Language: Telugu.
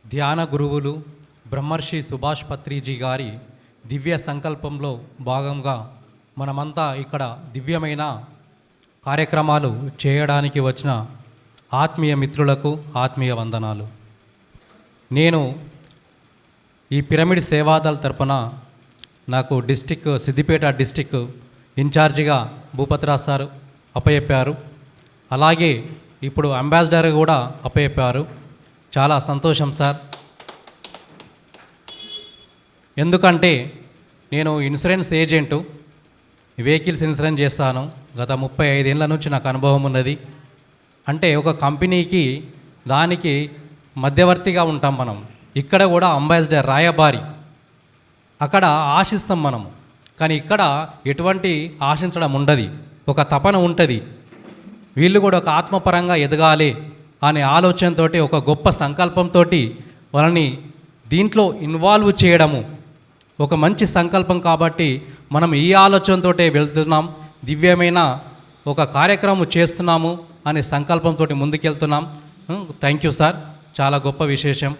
ధ్యాన గురువులు బ్రహ్మర్షి సుభాష్ పత్రిజీ గారి దివ్య సంకల్పంలో భాగంగా మనమంతా ఇక్కడ దివ్యమైన కార్యక్రమాలు చేయడానికి వచ్చిన ఆత్మీయ మిత్రులకు ఆత్మీయ వందనాలు. నేను ఈ పిరమిడ్ సేవాదళ తరపున నాకు సిద్దిపేట డిస్టిక్ ఇన్ఛార్జిగా భూపతిరాజ్ సార్ అప్పచెప్పారు. అలాగే ఇప్పుడు అంబాసిడర్ కూడా అప్పచెప్పారు. చాలా సంతోషం సార్. ఎందుకంటే నేను ఇన్సూరెన్స్ ఏజెంటు, వెహికల్స్ ఇన్సూరెన్స్ చేస్తాను. గత 35 ఏళ్ళ నుంచి నాకు అనుభవం ఉన్నది. అంటే ఒక కంపెనీకి దానికి మధ్యవర్తిగా ఉంటాం మనం. ఇక్కడ కూడా అంబాసిడర్ రాయబారి, అక్కడ ఆశిస్తాం మనము. కానీ ఇక్కడ ఎటువంటి ఆశించడం ఉండదు, ఒక తపన ఉంటుంది. వీళ్ళు కూడా ఒక ఆత్మపరంగా ఎదగాలి అనే ఆలోచనతో, ఒక గొప్ప సంకల్పంతో వాళ్ళని దీంట్లో ఇన్వాల్వ్ చేయడము ఒక మంచి సంకల్పం. కాబట్టి మనం ఈ ఆలోచనతో వెళ్తున్నాం, దివ్యమైన ఒక కార్యక్రమం చేస్తున్నాము అనే సంకల్పంతో ముందుకెళ్తున్నాం. థ్యాంక్ యూ సార్, చాలా గొప్ప విశేషం.